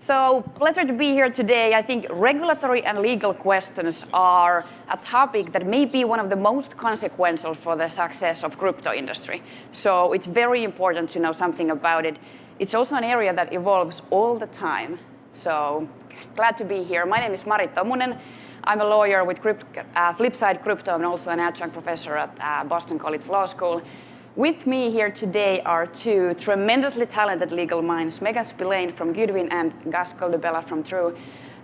So, pleasure to be here today. I think regulatory and legal questions are a topic that may be one of the most consequential for the success of crypto industry. So, it's very important to know something about it. It's also an area that evolves all the time. So, glad to be here. My name is Mari Tomunen. I'm a lawyer with Flipside Crypto and also an adjunct professor at Boston College Law School. With me here today are two tremendously talented legal minds, Meghan Spillane from Goodwin and Coldebella from True.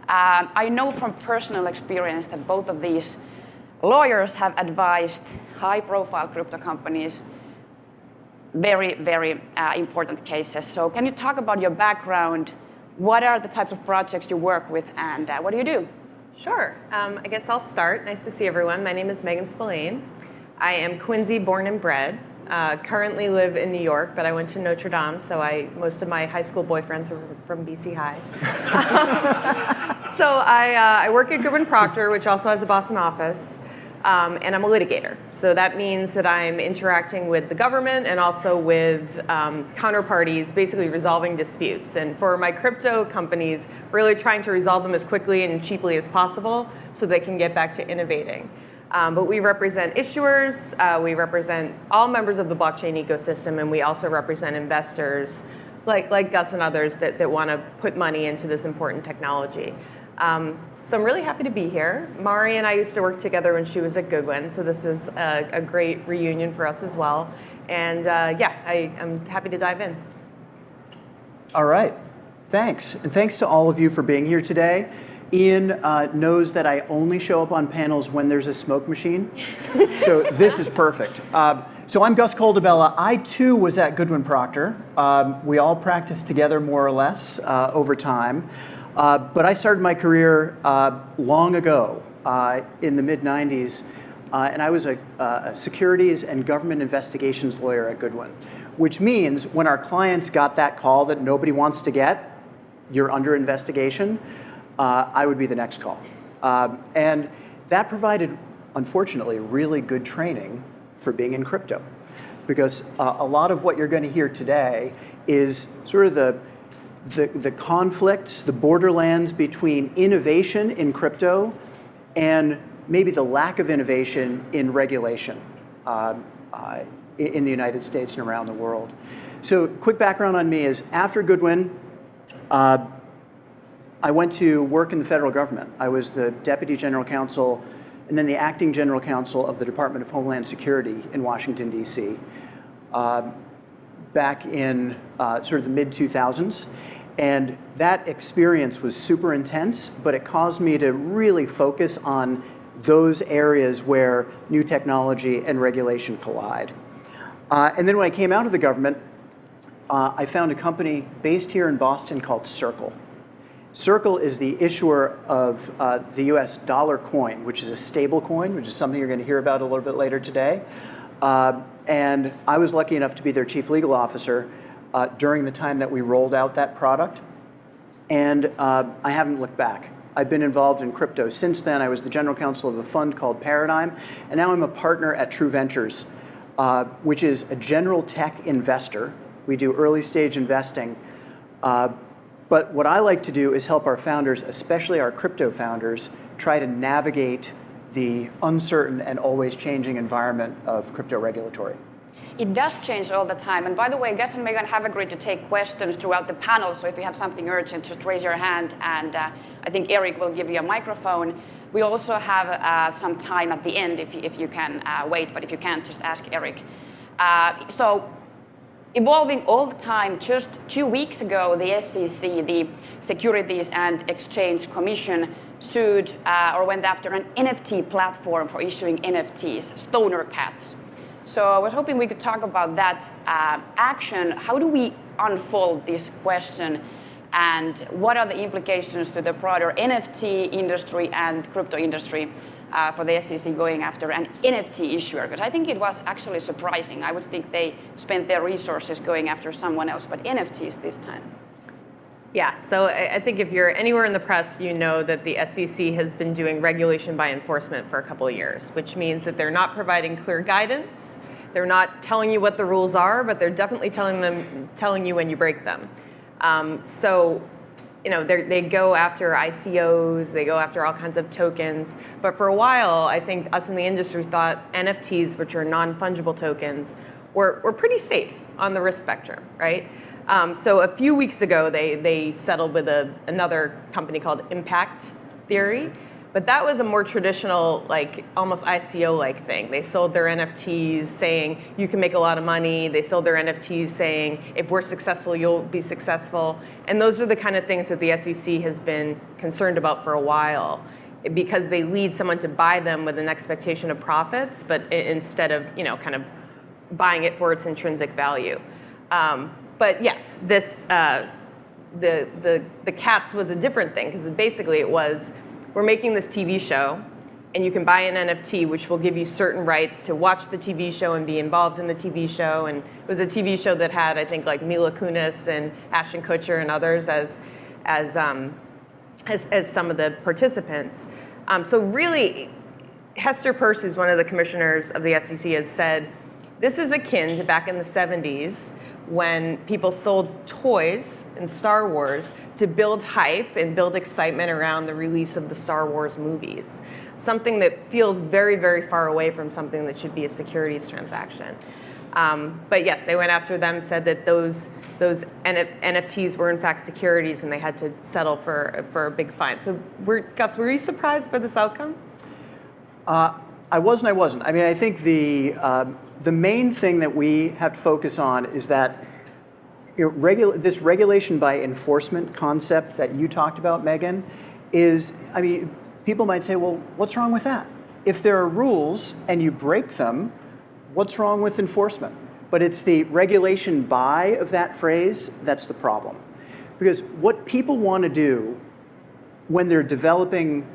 I know from personal experience that both of these lawyers have advised high-profile crypto companies very, very important cases. So can you talk about your background? What are the types of projects you work with, and what do you do? Sure. I guess I'll start. Nice to see everyone. My name is Meghan Spillane. I am Quincy born and bred. Currently live in New York, but I went to Notre Dame, so most of my high school boyfriends were from BC High. So I work at Goodwin Proctor, which also has a Boston office, and I'm a litigator. So that means that I'm interacting with the government and also with counterparties, basically resolving disputes. And for my crypto companies, really trying to resolve them as quickly and cheaply as possible so they can get back to innovating. But we represent issuers, we represent all members of the blockchain ecosystem, and we also represent investors like Gus and others that want to put money into this important technology. So I'm really happy to be here. Mari and I used to work together when she was at Goodwin, so this is a great reunion for us as well. And I'm happy to dive in. All right, thanks. And thanks to all of you for being here today. Ian knows that I only show up on panels when there's a smoke machine, so this is perfect. So I'm Gus Coldebella. I too was at Goodwin Proctor. We all practiced together more or less over time, but I started my career long ago in the mid-90s, and I was a securities and government investigations lawyer at Goodwin, which means when our clients got that call that nobody wants to get, you're under investigation, I would be the next call. And that provided, unfortunately, really good training for being in crypto. Because a lot of what you're going to hear today is sort of the conflicts, the borderlands between innovation in crypto and maybe the lack of innovation in regulation in the United States and around the world. So quick background on me is after Goodwin, I went to work in the federal government. I was the Deputy General Counsel and then the Acting General Counsel of the Department of Homeland Security in Washington, D.C. Back in sort of the mid-2000s. And that experience was super intense, but it caused me to really focus on those areas where new technology and regulation collide. And then when I came out of the government, I found a company based here in Boston called Circle. Circle is the issuer of the US dollar coin, which is a stable coin, which is something you're going to hear about a little bit later today. And I was lucky enough to be their chief legal officer during the time that we rolled out that product. And I haven't looked back. I've been involved in crypto since then. I was the general counsel of a fund called Paradigm, and now I'm a partner at True Ventures, which is a general tech investor. We do early stage investing. But what I like to do is help our founders, especially our crypto founders, try to navigate the uncertain and always changing environment of crypto regulatory. It does change all the time. And by the way, Gus and Meghan have agreed to take questions throughout the panel. So if you have something urgent, just raise your hand. And I think Eric will give you a microphone. We also have some time at the end if you can wait. But if you can't, just ask Eric. So evolving all the time. Just 2 weeks ago, the SEC, the Securities and Exchange Commission, sued or went after an NFT platform for issuing NFTs, Stoner Cats. So I was hoping we could talk about that action. How do we unfold this question, and what are the implications to the broader NFT industry and crypto industry for the SEC going after an NFT issuer? Because I think it was actually surprising. I would think they spent their resources going after someone else, but NFTs this time. Yeah, so I think if you're anywhere in the press, you know that the SEC has been doing regulation by enforcement for a couple of years, which means that they're not providing clear guidance. They're not telling you what the rules are, but they're definitely telling you when you break them. So they go after ICOs, they go after all kinds of tokens. But for a while, I think us in the industry thought NFTs, which are non-fungible tokens, were pretty safe on the risk spectrum, right? So a few weeks ago, they settled with another company called Impact Theory. But that was a more traditional, like almost ICO-like thing. They sold their NFTs saying you can make a lot of money. They sold their NFTs saying if we're successful, you'll be successful. And those are the kind of things that the SEC has been concerned about for a while, because they lead someone to buy them with an expectation of profits, but instead of kind of buying it for its intrinsic value. But yes, this the cats was a different thing, because basically it was, we're making this TV show, and you can buy an NFT, which will give you certain rights to watch the TV show and be involved in the TV show. And it was a TV show that had, I think, like Mila Kunis and Ashton Kutcher and others as some of the participants. So really, Hester Peirce, who's one of the commissioners of the SEC, has said, this is akin to back in the 70s when people sold toys in Star Wars to build hype and build excitement around the release of the Star Wars movies. Something that feels very, very far away from something that should be a securities transaction. But yes, they went after them, said that those NFTs were in fact securities, and they had to settle for a big fine. So Gus, were you surprised by this outcome? I was and I wasn't. I mean, I think the main thing that we have to focus on is that this regulation by enforcement concept that you talked about, Meghan, is, I mean, people might say, well, what's wrong with that? If there are rules and you break them, what's wrong with enforcement? But it's the regulation by of that phrase that's the problem. Because what people want to do when they're developing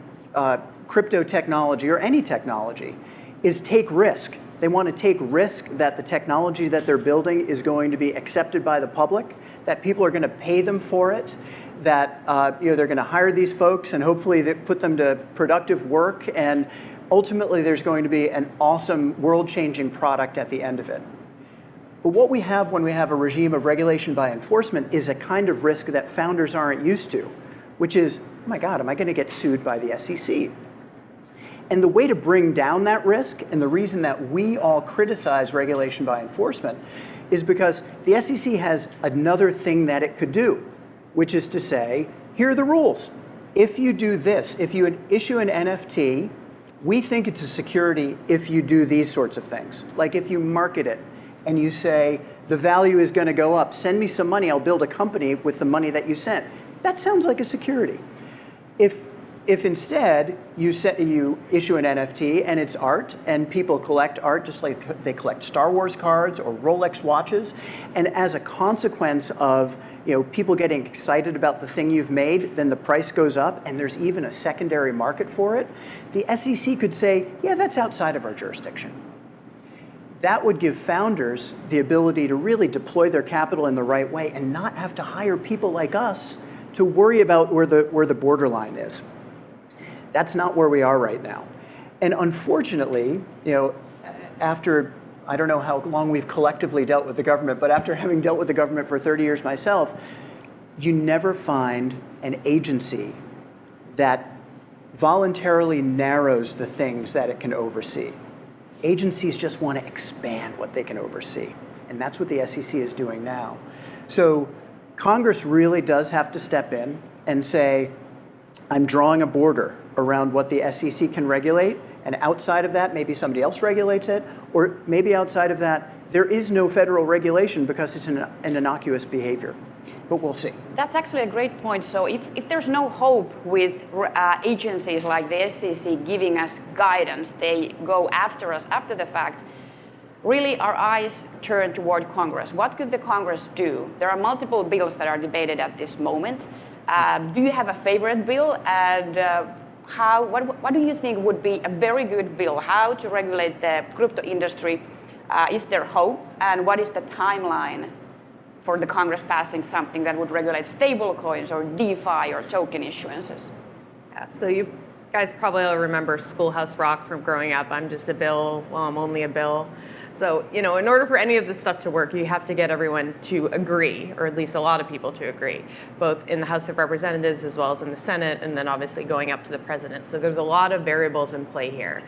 crypto technology or any technology is take risk. They want to take risk that the technology that they're building is going to be accepted by the public, that people are going to pay them for it, that they're going to hire these folks and hopefully they put them to productive work, and ultimately there's going to be an awesome world-changing product at the end of it. But what we have when we have a regime of regulation by enforcement is a kind of risk that founders aren't used to, which is, oh my God, am I going to get sued by the SEC? And the way to bring down that risk, and the reason that we all criticize regulation by enforcement, is because the SEC has another thing that it could do, which is to say, here are the rules. If you do this, if you issue an NFT, we think it's a security if you do these sorts of things. Like if you market it and you say, the value is going to go up, send me some money, I'll build a company with the money that you sent. That sounds like a security. If instead you issue an NFT and it's art, and people collect art just like they collect Star Wars cards or Rolex watches, and as a consequence of people getting excited about the thing you've made, then the price goes up and there's even a secondary market for it, the SEC could say, yeah, that's outside of our jurisdiction. That would give founders the ability to really deploy their capital in the right way and not have to hire people like us to worry about where the borderline is. That's not where we are right now. And unfortunately, after, I don't know how long we've collectively dealt with the government, but after having dealt with the government for 30 years myself, you never find an agency that voluntarily narrows the things that it can oversee. Agencies just want to expand what they can oversee. And that's what the SEC is doing now. So Congress really does have to step in and say, I'm drawing a border around what the SEC can regulate, and outside of that, maybe somebody else regulates it, or maybe outside of that, there is no federal regulation because it's an innocuous behavior. But we'll see. That's actually a great point. So if there's no hope with agencies like the SEC giving us guidance, they go after us after the fact, really our eyes turn toward Congress. What could the Congress do? There are multiple bills that are debated at this moment. Do you have a favorite bill? And what do you think would be a very good bill? How to regulate the crypto industry? Is there hope? And what is the timeline for the Congress passing something that would regulate stable coins or DeFi or token issuances? Yeah, so you guys probably all remember Schoolhouse Rock from growing up. I'm just a bill, well, I'm only a bill. So, in order for any of this stuff to work, you have to get everyone to agree, or at least a lot of people to agree, both in the House of Representatives as well as in the Senate, and then obviously going up to the president. So there's a lot of variables in play here.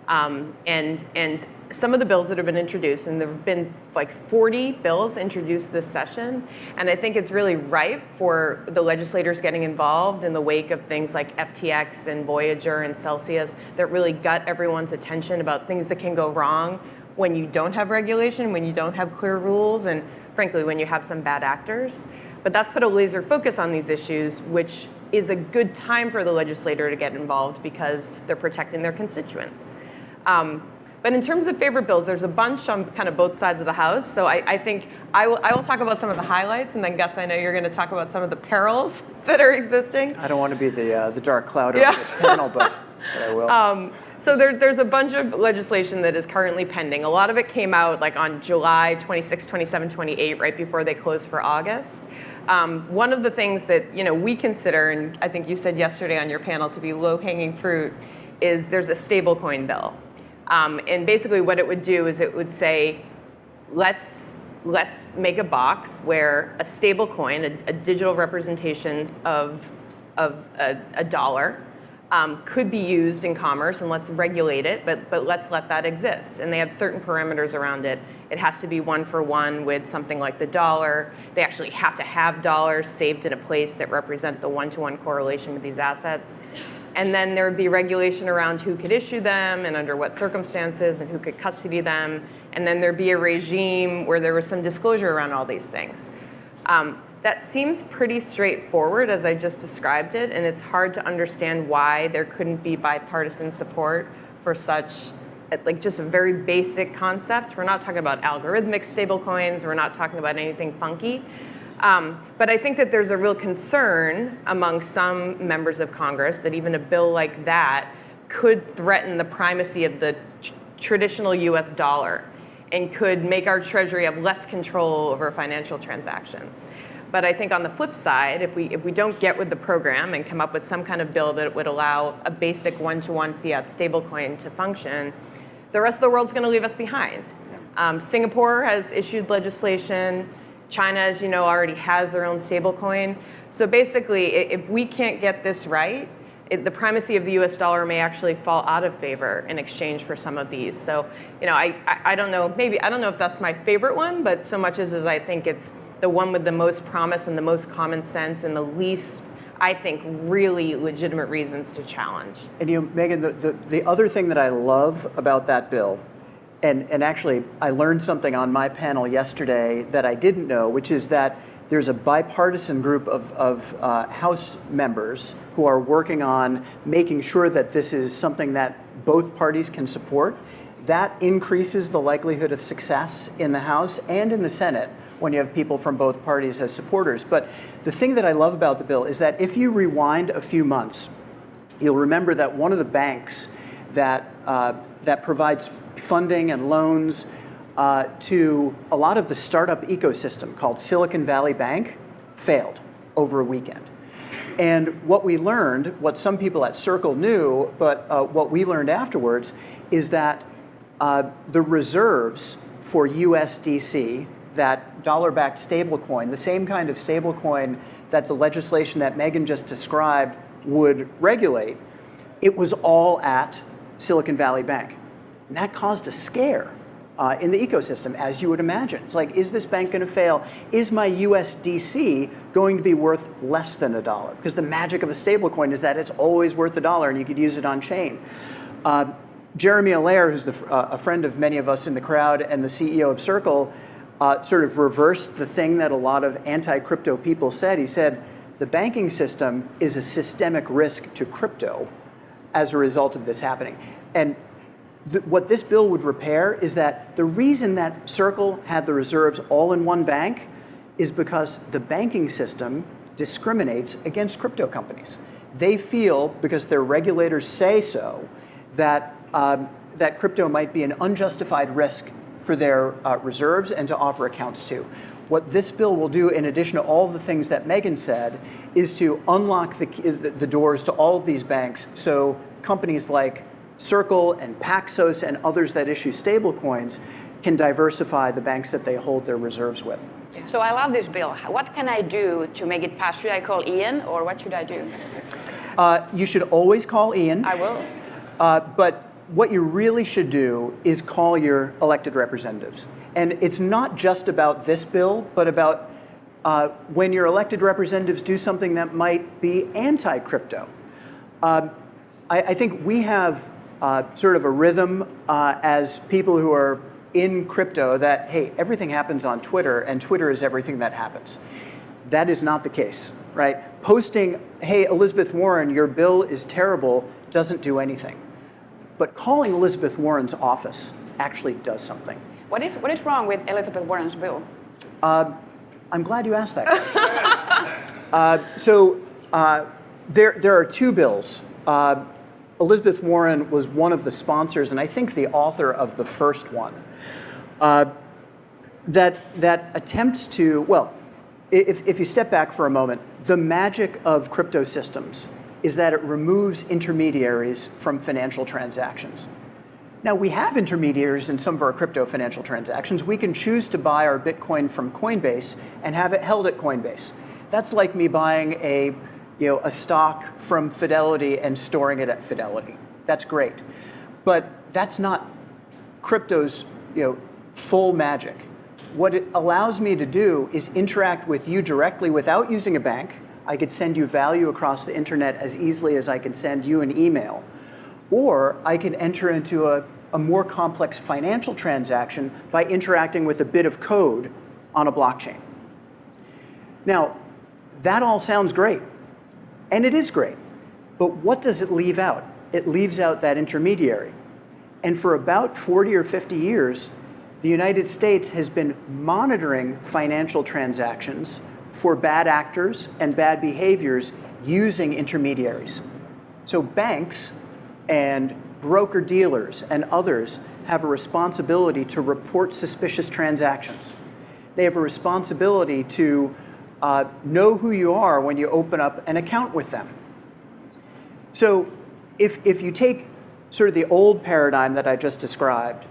And some of the bills that have been introduced, and there have been like 40 bills introduced this session, and I think it's really ripe for the legislators getting involved in the wake of things like FTX and Voyager and Celsius that really got everyone's attention about things that can go wrong when you don't have regulation, when you don't have clear rules, and frankly, when you have some bad actors. But that's put a laser focus on these issues, which is a good time for the legislator to get involved because they're protecting their constituents. But in terms of favorite bills, there's a bunch on kind of both sides of the House. So I think I will talk about some of the highlights, and then Gus, I know you're going to talk about some of the perils that are existing. I don't want to be the dark cloud over this panel, but I will. So there's a bunch of legislation that is currently pending. A lot of it came out like on July 26, 27, 28, right before they closed for August. One of the things that we consider, and I think you said yesterday on your panel, to be low-hanging fruit, is there's a stablecoin bill. And basically what it would do is it would say, let's make a box where a stable coin, a digital representation of a dollar, could be used in commerce, and let's regulate it, but let's let that exist. And they have certain parameters around it. It has to be 1-for-1 with something like the dollar. They actually have to have dollars saved in a place that represent the 1-to-1 correlation with these assets. And then there would be regulation around who could issue them and under what circumstances and who could custody them. And then there'd be a regime where there was some disclosure around all these things. That seems pretty straightforward as I just described it, and it's hard to understand why there couldn't be bipartisan support for such, like just a very basic concept. We're not talking about algorithmic stablecoins, we're not talking about anything funky. But I think that there's a real concern among some members of Congress that even a bill like that could threaten the primacy of the traditional US dollar and could make our Treasury have less control over financial transactions. But I think on the flip side, if we don't get with the program and come up with some kind of bill that would allow a basic 1-to-1 fiat stablecoin to function, the rest of the world's going to leave us behind. Singapore has issued legislation. China, as you know, already has their own stablecoin. So basically, if we can't get this right, the primacy of the US dollar may actually fall out of favor in exchange for some of these. So, I don't know, I don't know if that's my favorite one, but so much as I think it's the one with the most promise and the most common sense and the least, I think, really legitimate reasons to challenge. And Meghan, the other thing that I love about that bill, and actually I learned something on my panel yesterday that I didn't know, which is that there's a bipartisan group of House members who are working on making sure that this is something that both parties can support. That increases the likelihood of success in the House and in the Senate when you have people from both parties as supporters. But the thing that I love about the bill is that if you rewind a few months, you'll remember that one of the banks that provides funding and loans to a lot of the startup ecosystem called Silicon Valley Bank failed over a weekend. And what we learned, what some people at Circle knew, but what we learned afterwards, is that the reserves for USDC, that dollar-backed stablecoin, the same kind of stablecoin that the legislation that Meghan just described would regulate, it was all at Silicon Valley Bank. And that caused a scare in the ecosystem, as you would imagine. It's like, is this bank going to fail? Is my USDC going to be worth less than $1? Because the magic of a stablecoin is that it's always worth $1 and you could use it on chain. Jeremy Allaire, who's a friend of many of us in the crowd and the CEO of Circle, sort of reversed the thing that a lot of anti-crypto people said. He said, the banking system is a systemic risk to crypto as a result of this happening. And what this bill would repair is that the reason that Circle had the reserves all in one bank is because the banking system discriminates against crypto companies. They feel, because their regulators say so, that that crypto might be an unjustified risk for their reserves and to offer accounts to. What this bill will do, in addition to all the things that Meghan said, is to unlock the doors to all of these banks so companies like Circle and Paxos and others that issue stablecoins can diversify the banks that they hold their reserves with. So I love this bill. What can I do to make it pass? Should I call Ian, or what should I do? You should always call Ian. I will. But what you really should do is call your elected representatives. And it's not just about this bill, but about when your elected representatives do something that might be anti-crypto. I think we have sort of a rhythm as people who are in crypto that, hey, everything happens on Twitter, and Twitter is everything that happens. That is not the case, right? Posting, hey, Elizabeth Warren, your bill is terrible, doesn't do anything. But calling Elizabeth Warren's office actually does something. What is wrong with Elizabeth Warren's bill? I'm glad you asked that question. There are two bills. Elizabeth Warren was one of the sponsors, and I think the author of the first one, that attempts to, well, if you step back for a moment, the magic of crypto systems is that it removes intermediaries from financial transactions. Now, we have intermediaries in some of our crypto financial transactions. We can choose to buy our Bitcoin from Coinbase and have it held at Coinbase. That's like me buying a stock from Fidelity and storing it at Fidelity. That's great. But that's not crypto's full magic. What it allows me to do is interact with you directly without using a bank. I could send you value across the internet as easily as I could send you an email. Or I could enter into a more complex financial transaction by interacting with a bit of code on a blockchain. Now, that all sounds great. And it is great. But what does it leave out? It leaves out that intermediary. And for about 40 or 50 years, the United States has been monitoring financial transactions for bad actors and bad behaviors using intermediaries. So banks and broker-dealers and others have a responsibility to report suspicious transactions. They have a responsibility to know who you are when you open up an account with them. So if you take sort of the old paradigm that I just described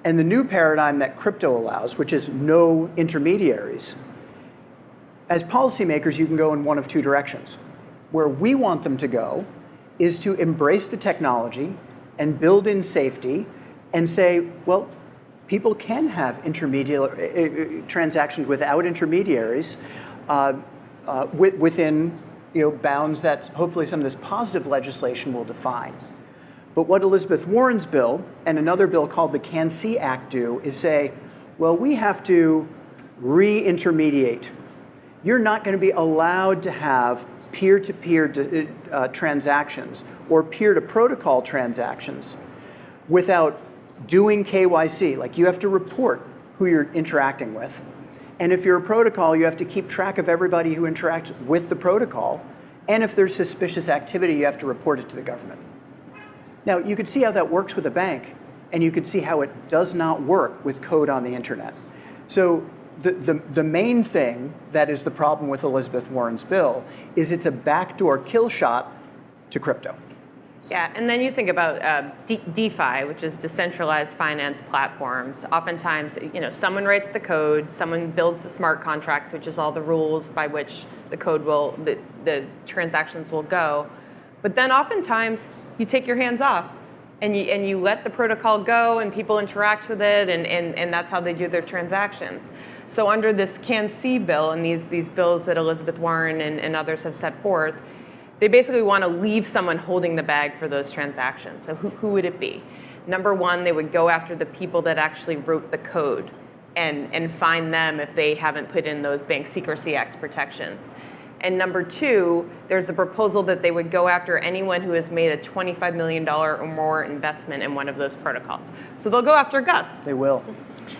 and the new paradigm that crypto allows, which is no intermediaries, as policymakers, you can go in one of two directions. Where we want them to go is to embrace the technology and build in safety and say, well, people can have transactions without intermediaries within bounds that hopefully some of this positive legislation will define. But what Elizabeth Warren's bill and another bill called the Can-See Act do is say, well, we have to re-intermediate. You're not going to be allowed to have peer-to-peer transactions or peer-to-protocol transactions without doing KYC. Like, you have to report who you're interacting with. And if you're a protocol, you have to keep track of everybody who interacts with the protocol. And if there's suspicious activity, you have to report it to the government. Now, you could see how that works with a bank, and you could see how it does not work with code on the internet. So the main thing that is the problem with Elizabeth Warren's bill is it's a backdoor kill shot to crypto. Yeah, and then you think about DeFi, which is decentralized finance platforms. Oftentimes, someone writes the code, someone builds the smart contracts, which is all the rules by which the code the transactions will go. But then oftentimes, you take your hands off and you let the protocol go and people interact with it, and that's how they do their transactions. So under this Can-See bill and these bills that Elizabeth Warren and others have set forth, they basically want to leave someone holding the bag for those transactions. So who would it be? Number one, they would go after the people that actually wrote the code and find them if they haven't put in those Bank Secrecy Act protections. And number two, there's a proposal that they would go after anyone who has made a $25 million or more investment in one of those protocols. So they'll go after Gus. They will.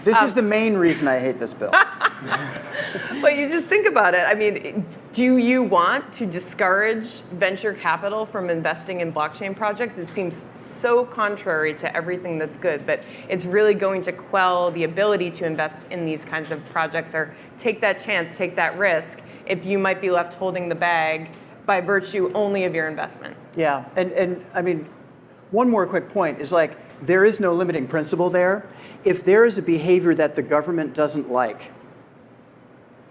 This is the main reason I hate this bill. But you just think about it. I mean, do you want to discourage venture capital from investing in blockchain projects? It seems so contrary to everything that's good, but it's really going to quell the ability to invest in these kinds of projects or take that chance, take that risk, if you might be left holding the bag by virtue only of your investment. Yeah, and I mean, one more quick point is like, there is no limiting principle there. If there is a behavior that the government doesn't like,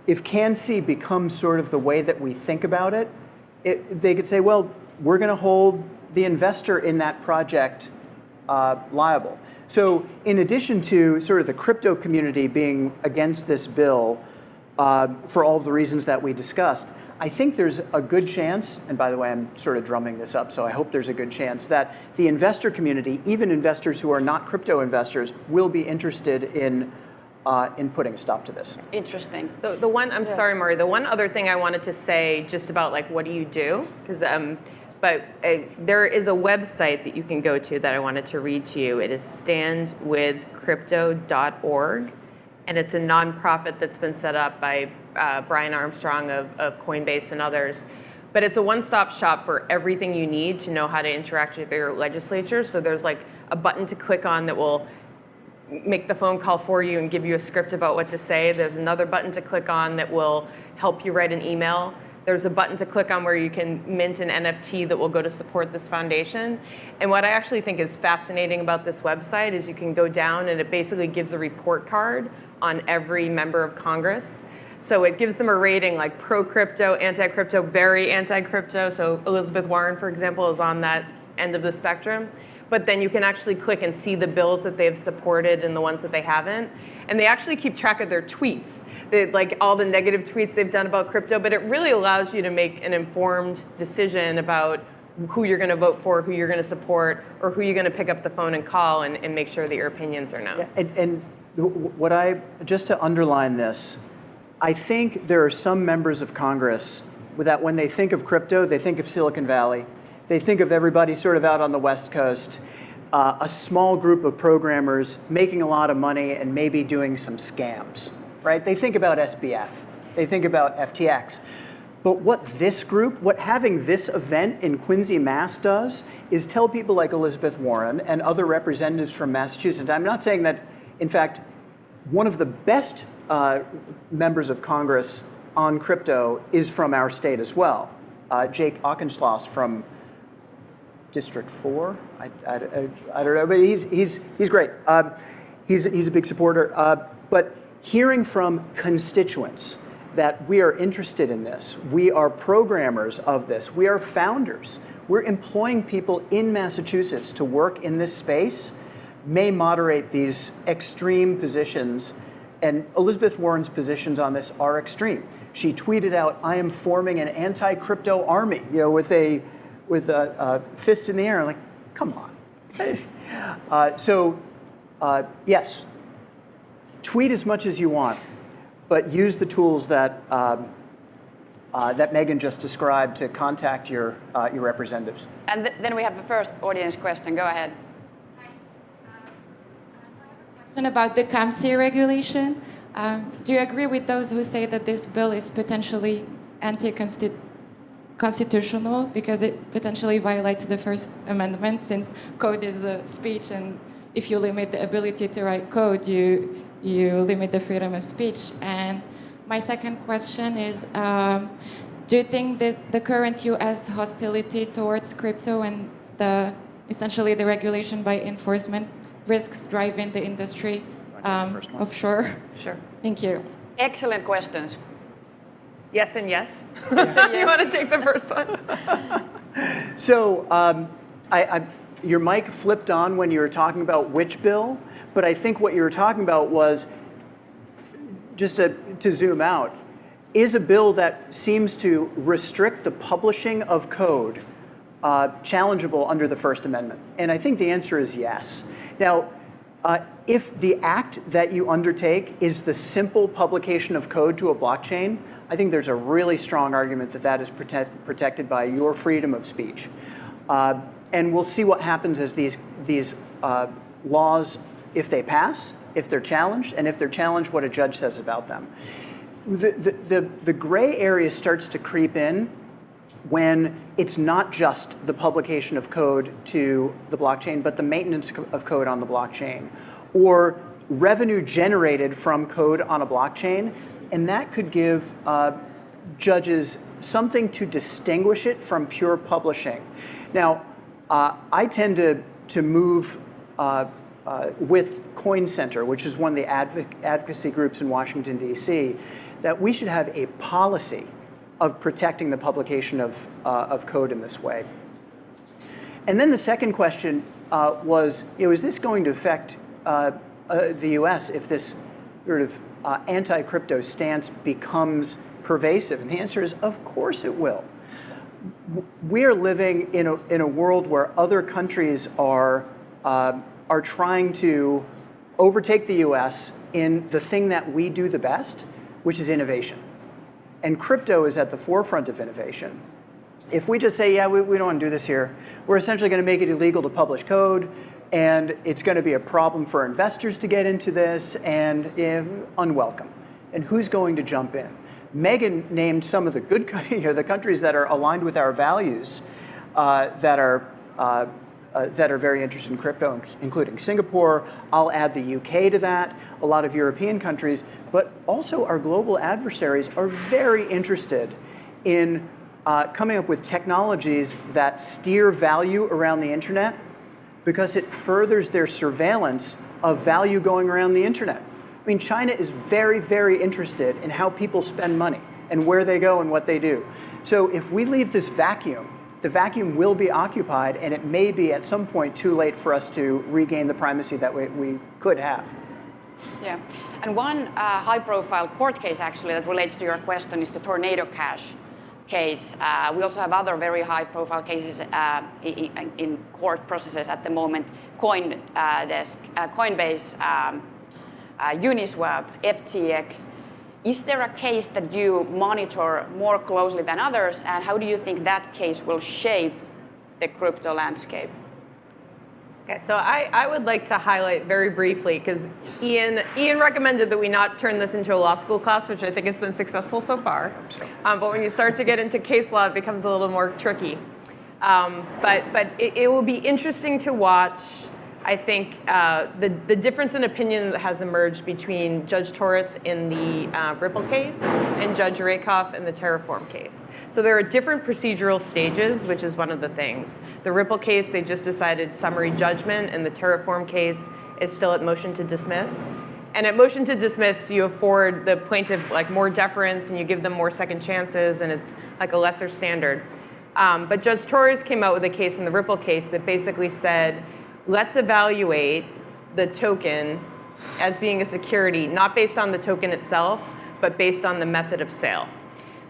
if can-see becomes sort of the way that we think about it, they could say, well, we're going to hold the investor in that project liable. So in addition to sort of the crypto community being against this bill for all of the reasons that we discussed, I think there's a good chance, and by the way, I'm sort of drumming this up, so I hope there's a good chance that the investor community, even investors who are not crypto investors, will be interested in putting a stop to this. Interesting. The one, I'm sorry, Mari, the one other thing I wanted to say just about like, what do you do? Because there is a website that you can go to that I wanted to read to you. It is standwithcrypto.org, and it's a nonprofit that's been set up by Brian Armstrong of Coinbase and others. But it's a one-stop shop for everything you need to know how to interact with your legislature. So there's like a button to click on that will make the phone call for you and give you a script about what to say. There's another button to click on that will help you write an email. There's a button to click on where you can mint an NFT that will go to support this foundation. And what I actually think is fascinating about this website is you can go down and it basically gives a report card on every member of Congress. So it gives them a rating like pro-crypto, anti-crypto, very anti-crypto. So Elizabeth Warren, for example, is on that end of the spectrum. But then you can actually click and see the bills that they've supported and the ones that they haven't. And they actually keep track of their tweets, like all the negative tweets they've done about crypto. But it really allows you to make an informed decision about who you're going to vote for, who you're going to support, or who you're going to pick up the phone and call and make sure that your opinions are known. Yeah, and just to underline this, I think there are some members of Congress that when they think of crypto, they think of Silicon Valley. They think of everybody sort of out on the West Coast, a small group of programmers making a lot of money and maybe doing some scams, right? They think about SBF. They think about FTX. But what having this event in Quincy, Mass does is tell people like Elizabeth Warren and other representatives from Massachusetts. I'm not saying that, in fact, one of the best members of Congress on crypto is from our state as well. Jake Auchincloss from District 4, I don't know, but he's great. He's a big supporter. But hearing from constituents that we are interested in this, we are programmers of this, we are founders, we're employing people in Massachusetts to work in this space, may moderate these extreme positions. And Elizabeth Warren's positions on this are extreme. She tweeted out, "I am forming an anti-crypto army," with a fist in the air. I'm like, come on. Yes, tweet as much as you want, but use the tools that that Meghan just described to contact your representatives. And then we have the first audience question. Go ahead. About the Counsel regulation. Do you agree with those who say that this bill is potentially anti-constitutional because it potentially violates the First Amendment, since code is a speech, and if you limit the ability to write code, you limit the freedom of speech? And my second question is, do you think that the current U.S. hostility towards crypto and essentially the regulation by enforcement risks driving the industry offshore? Sure. Thank you. Excellent questions. Yes and yes. You want to take the first one? So your mic flipped on when you were talking about which bill, but I think what you were talking about was, just to zoom out, is a bill that seems to restrict the publishing of code challengeable under the First Amendment. And I think the answer is yes. Now, if the act that you undertake is the simple publication of code to a blockchain, I think there's a really strong argument that that is protected by your freedom of speech. And we'll see what happens as these laws, if they pass, if they're challenged, and if they're challenged, what a judge says about them. The gray area starts to creep in when it's not just the publication of code to the blockchain, but the maintenance of code on the blockchain, or revenue generated from code on a blockchain. And that could give judges something to distinguish it from pure publishing. Now, I tend to move with Coin Center, which is one of the advocacy groups in Washington, D.C., that we should have a policy of protecting the publication of code in this way. And then the second question was, is this going to affect the U.S. if this sort of anti-crypto stance becomes pervasive? And the answer is, of course it will. We are living in a world where other countries are trying to overtake the U.S. in the thing that we do the best, which is innovation. And crypto is at the forefront of innovation. If we just say, yeah, we don't want to do this here, we're essentially going to make it illegal to publish code, and it's going to be a problem for investors to get into this, and unwelcome. And who's going to jump in? Meghan named some of the good, the countries that are aligned with our values that are very interested in crypto, including Singapore. I'll add the UK to that, a lot of European countries, but also our global adversaries are very interested in coming up with technologies that steer value around the internet, because it furthers their surveillance of value going around the internet. I mean, China is very, very interested in how people spend money and where they go and what they do. So if we leave this vacuum, the vacuum will be occupied, and it may be at some point too late for us to regain the primacy that we could have. Yeah, and one high-profile court case actually that relates to your question is the Tornado Cash case. We also have other very high-profile cases in court processes at the moment. Coinbase, Uniswap, FTX. Is there a case that you monitor more closely than others, and how do you think that case will shape the crypto landscape? Okay, so I would like to highlight very briefly, because Ian recommended that we not turn this into a law school class, which I think has been successful so far. But when you start to get into case law, it becomes a little more tricky. But it will be interesting to watch, I think, the difference in opinion that has emerged between Judge Torres in the Ripple case and Judge Rakoff in the Terraform case. So there are different procedural stages, which is one of the things. The Ripple case, they just decided summary judgment, and the Terraform case is still at motion to dismiss. And at motion to dismiss, you afford the plaintiff more deference, and you give them more second chances, and it's like a lesser standard. But Judge Torres came out with a case in the Ripple case that basically said, let's evaluate the token as being a security, not based on the token itself, but based on the method of sale.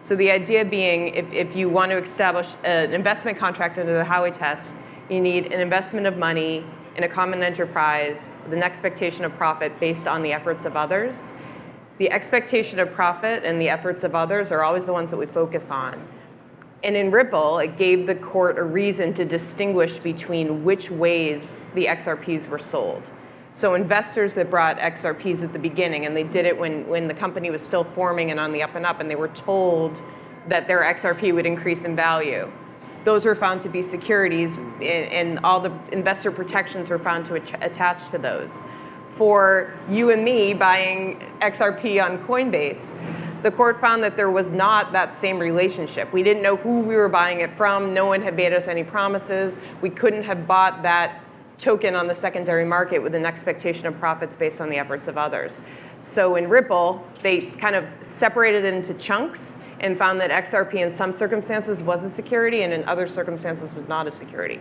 So the idea being, if you want to establish an investment contract under the Howey test, you need an investment of money in a common enterprise with an expectation of profit based on the efforts of others. The expectation of profit and the efforts of others are always the ones that we focus on. And in Ripple, it gave the court a reason to distinguish between which ways the XRPs were sold. So investors that brought XRPs at the beginning, and they did it when the company was still forming and on the up and up, and they were told that their XRP would increase in value. Those were found to be securities, and all the investor protections were found to attach to those. For you and me buying XRP on Coinbase, the court found that there was not that same relationship. We didn't know who we were buying it from. No one had made us any promises. We couldn't have bought that token on the secondary market with an expectation of profits based on the efforts of others. So in Ripple, they kind of separated it into chunks and found that XRP in some circumstances was a security and in other circumstances was not a security.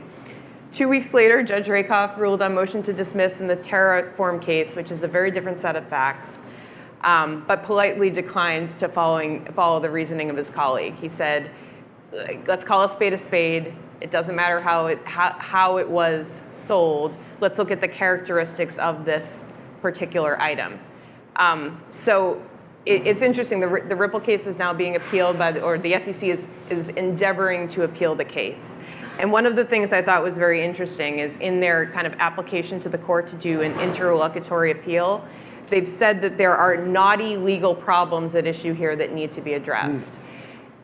2 weeks later, Judge Rakoff ruled on motion to dismiss in the Terraform case, which is a very different set of facts, but politely declined to follow the reasoning of his colleague. He said, let's call a spade. It doesn't matter how it was sold. Let's look at the characteristics of this particular item. So it's interesting. The Ripple case is now being appealed or the SEC is endeavoring to appeal the case. And one of the things I thought was very interesting is in their kind of application to the court to do an interlocutory appeal, they've said that there are knotty legal problems at issue here that need to be addressed.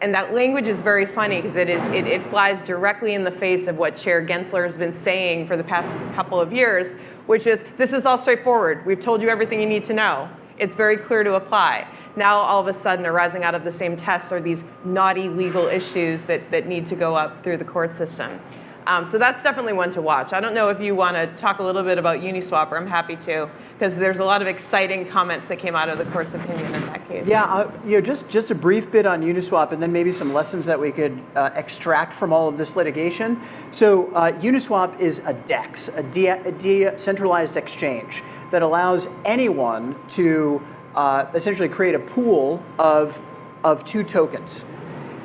And that language is very funny because it flies directly in the face of what Chair Gensler has been saying for the past couple of years, which is, this is all straightforward. We've told you everything you need to know. It's very clear to apply. Now, all of a sudden, arising out of the same test are these knotty legal issues that need to go up through the court system. So that's definitely one to watch. I don't know if you want to talk a little bit about Uniswap, or I'm happy to, because there's a lot of exciting comments that came out of the court's opinion in that case. Yeah, just a brief bit on Uniswap, and then maybe some lessons that we could extract from all of this litigation. So Uniswap is a DEX, a decentralized exchange that allows anyone to essentially create a pool of 2 tokens.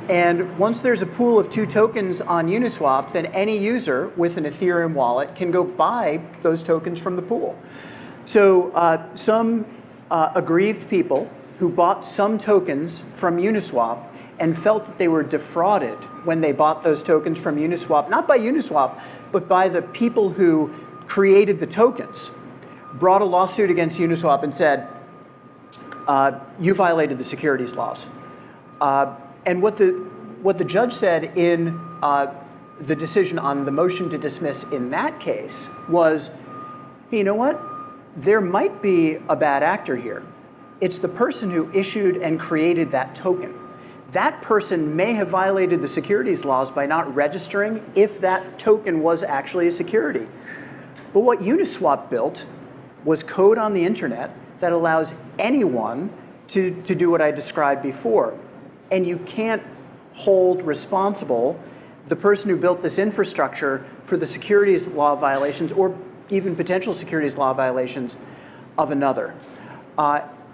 And once there's a pool of 2 tokens on Uniswap, then any user with an Ethereum wallet can go buy those tokens from the pool. So some aggrieved people who bought some tokens from Uniswap and felt that they were defrauded when they bought those tokens from Uniswap, not by Uniswap, but by the people who created the tokens, brought a lawsuit against Uniswap and said, you violated the securities laws. And what the judge said in the decision on the motion to dismiss in that case was, hey, you know what? There might be a bad actor here. It's the person who issued and created that token. That person may have violated the securities laws by not registering if that token was actually a security. But what Uniswap built was code on the internet that allows anyone to do what I described before. And you can't hold responsible the person who built this infrastructure for the securities law violations or even potential securities law violations of another.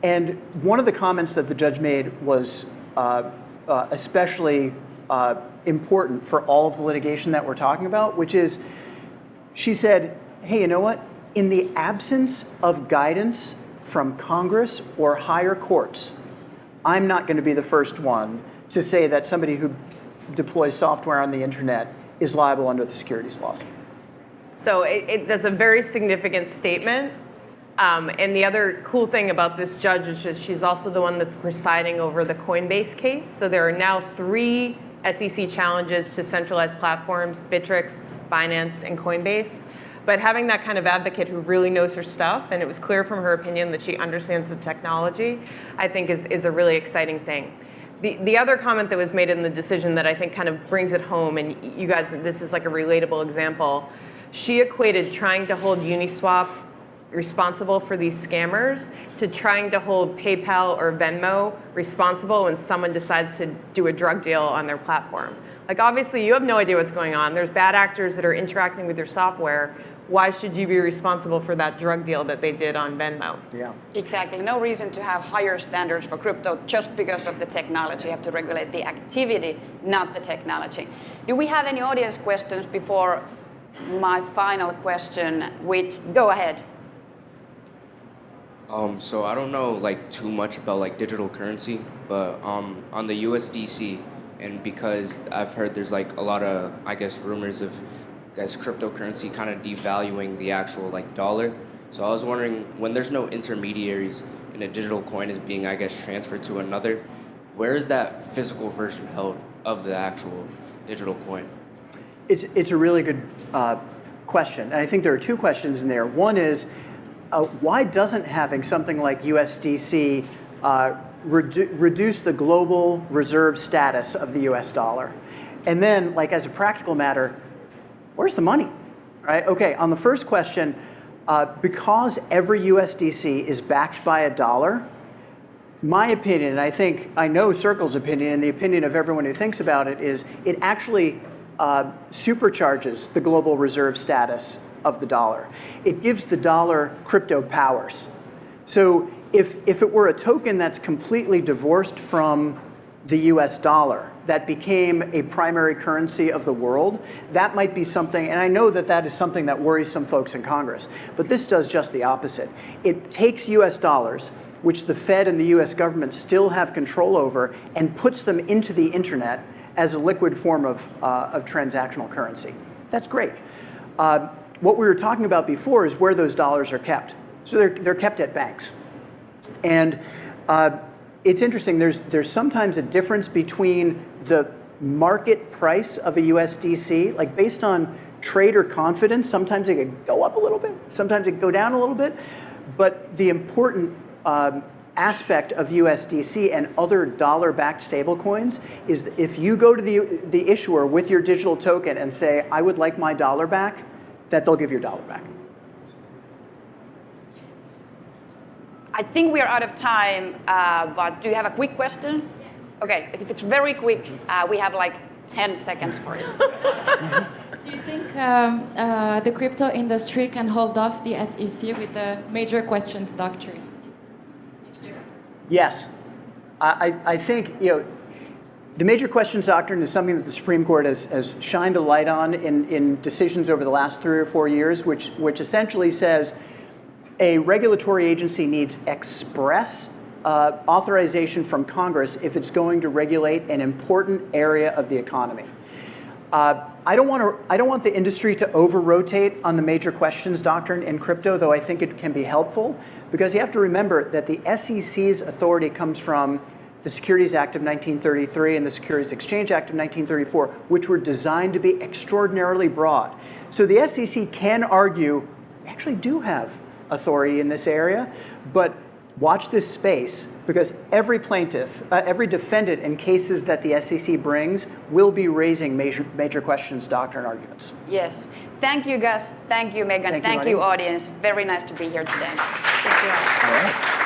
And one of the comments that the judge made was especially important for all of the litigation that we're talking about, which is, she said, hey, you know what? In the absence of guidance from Congress or higher courts, I'm not going to be the first one to say that somebody who deploys software on the internet is liable under the securities laws. So that's a very significant statement. And the other cool thing about this judge is that she's also the one that's presiding over the Coinbase case. So there are now 3 SEC challenges to centralized platforms, Bittrex, Binance, and Coinbase. But having that kind of advocate who really knows her stuff, and it was clear from her opinion that she understands the technology, I think is a really exciting thing. The other comment that was made in the decision that I think kind of brings it home, and you guys, this is like a relatable example, she equated trying to hold Uniswap responsible for these scammers to trying to hold PayPal or Venmo responsible when someone decides to do a drug deal on their platform. Like, obviously, you have no idea what's going on. There's bad actors that are interacting with your software. Why should you be responsible for that drug deal that they did on Venmo? Yeah. Exactly. No reason to have higher standards for crypto just because of the technology. You have to regulate the activity, not the technology. Do we have any audience questions before my final question, which, go ahead. So I don't know too much about digital currency, but on the USDC, and because I've heard there's a lot of, I guess, rumors of cryptocurrency kind of devaluing the actual dollar. So I was wondering, when there's no intermediaries and a digital coin is being, I guess, transferred to another, where is that physical version held of the actual digital coin? It's a really good question. And I think there are 2 questions in there. One is, why doesn't having something like USDC reduce the global reserve status of the US dollar? And then, as a practical matter, where's the money, right? Okay, on the first question, because every USDC is backed by a dollar, my opinion, and I know Circle's opinion, and the opinion of everyone who thinks about it, is it actually supercharges the global reserve status of the dollar. It gives the dollar crypto powers. So if it were a token that's completely divorced from the US dollar, that became a primary currency of the world, that might be something, and I know that is something that worries some folks in Congress, but this does just the opposite. It takes US dollars, which the Fed and the US government still have control over, and puts them into the internet as a liquid form of transactional currency. That's great. What we were talking about before is where those dollars are kept. So they're kept at banks. And it's interesting, there's sometimes a difference between the market price of a USDC, based on trader confidence. Sometimes it could go up a little bit, sometimes it could go down a little bit. But the important aspect of USDC and other dollar-backed stablecoins is if you go to the issuer with your digital token and say, I would like my dollar back, that they'll give your dollar back. I think we are out of time, but do you have a quick question? Okay, if it's very quick, we have like 10 seconds for it. Do you think the crypto industry can hold off the SEC with the major questions doctrine? Yes. I think, the major questions doctrine is something that the Supreme Court has shined a light on in decisions over the last 3 or 4 years, which essentially says a regulatory agency needs express authorization from Congress if it's going to regulate an important area of the economy. I don't want the industry to over-rotate on the major questions doctrine in crypto, though I think it can be helpful, because you have to remember that the SEC's authority comes from the Securities Act of 1933 and the Securities Exchange Act of 1934, which were designed to be extraordinarily broad. So the SEC can argue, we actually do have authority in this area, but watch this space, because every plaintiff, every defendant in cases that the SEC brings will be raising major questions doctrine arguments. Yes. Thank you, Gus. Thank you, Meghan. Thank you, audience. Very nice to be here today. All right.